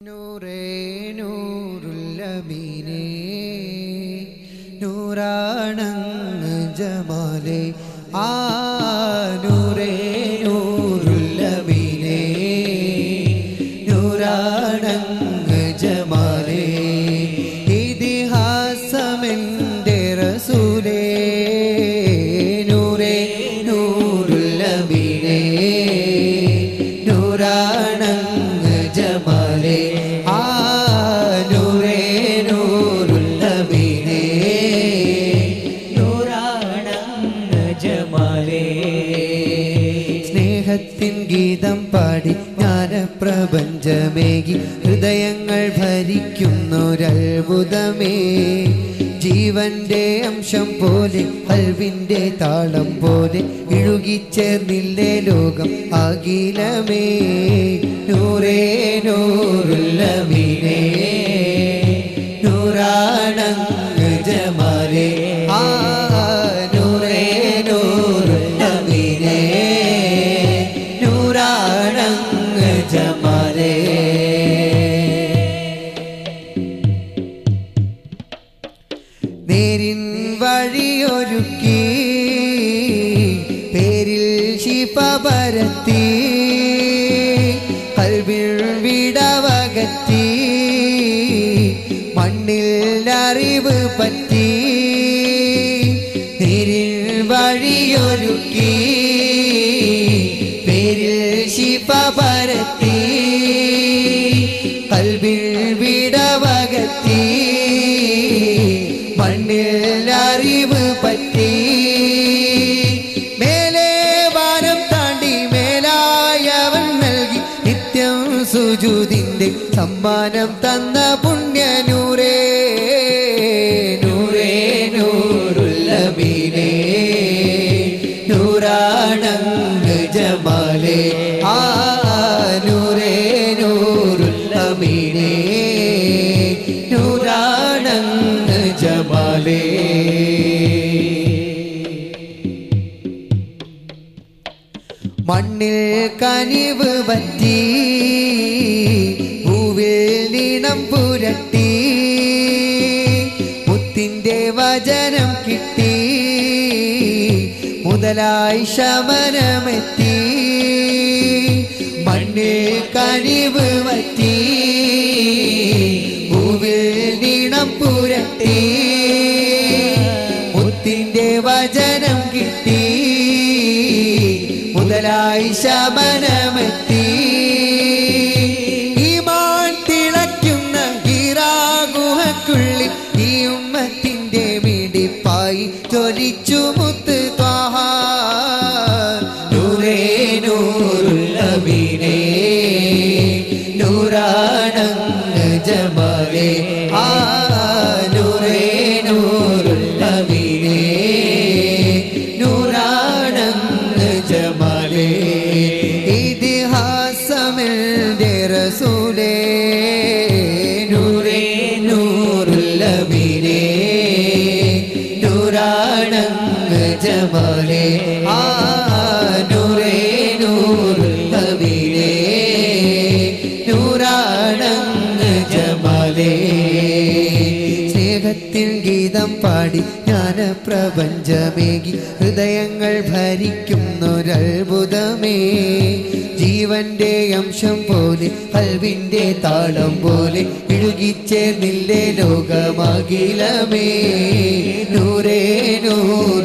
നൂറേ നൂറുല്ലമീനേ നൂറാണങ്ങ് ജമാലേ ആ നൂറേ നൂറുല്ലമീനേ നൂറാണങ്ങ് ജമാലേ ഇതിഹാസമെൻ്റെ റസൂലേ നൂറേ നൂറുല്ലമീനേ നൂറാണങ്ങ് ജമാലേ ആ നൂറേ നൂറുല്ലമീനേ നൂറാണങ്ങ് ജമാലേ സ്നേഹത്തിൻ ഗീതം പാടി ജ്ഞാനപ്രപഞ്ചമേകി ഹൃദയങ്ങൾ ഭരിക്കുന്നൊരത്ഭുതമേ ജീവന്റെ അംശം പോലെ കൽവിന്റെ താളം പോലെ ഇഴുകിച്ചേർന്നില്ലേ ലോകം അഖിലമേ നൂറേ നൂറുല്ലമീനേ നൂറാണങ്ങ് ജമാലേ ആ നൂറേ നൂറുല്ലമീനേ നൂറാണങ്ങ് ജമാലേ നേരിൻ വഴിയൊരുക്കി പേരിൽ ശിഫ പരത്തി കൽവിൽ വിടവകറ്റി മണ്ണിൽ അറിവ് പറ്റി നേരിൻ വഴിയൊരുക്കി പേരിൽ ശിഫ പരത്തി കൽവിൽ വിടവകറ്റി മണ്ണിൽ അറിവ് പറ്റി മേലെ വാനം താണ്ടി മേലായവൻ നൽകി നിത്യം സുജൂദിന്റെ സമ്മാനം തന്ന പുണ്യനൂറേ നൂറേ നൂറുല്ലമീനേ നൂറാണങ്ങ് ജമാലേ ആ നൂറേ നൂറുല്ലമീനേ നൂറാണങ്ങ് ജമാലേ മണ്ണിൽ കനിവ് പറ്റി പൂവിൽ നീണം പുരട്ടി മുത്തിന്റെ വചനം കിട്ടി മുതലായി ശമനമെത്തി മണ്ണിൽ കനിവ് പറ്റി പൂവിൽ നീണം പുരട്ടി മുത്തിന്റെ വചനം കിട്ടി മുതലായി ശമനമെത്തി ഈമാൻ തിളയ്ക്കുന്ന ഹീറാഗുഹക്കുള്ളിൽ ഈ ഉമ്മത്തിന്റെ മിടിപ്പായി ജ്വലിച്ചു മുത്ത് ത്വാഹ നൂറേ നൂറുല്ലമീനേ നൂറാണങ്ങ് ജമാലേ ആ നൂറേ നൂറുല്ലമീനേ നൂറാണങ്ങ് ജമാലേ ഇതിഹാസമെൻ്റെ റസൂലേ നൂറേ നൂറുല്ലമീനേ നൂറാണങ്ങ് ജമാലേ ആ നൂറേ നൂറുല്ലമീനേ നൂറാണങ്ങ് ജമാലേ സ്നേഹത്തിൽ ഗീതം പാടി ജ്ഞാനപ്രപഞ്ചമേകി ഹൃദയങ്ങൾ ഭരിക്കുന്നൊരത്ഭുതമേ ജീവന്റെ അംശം പോലെ കൽവിന്റെ താളം പോലെ ഇഴുകിച്ചേർന്നില്ലേ ലോകമഖിലമേ നൂറേ നൂർ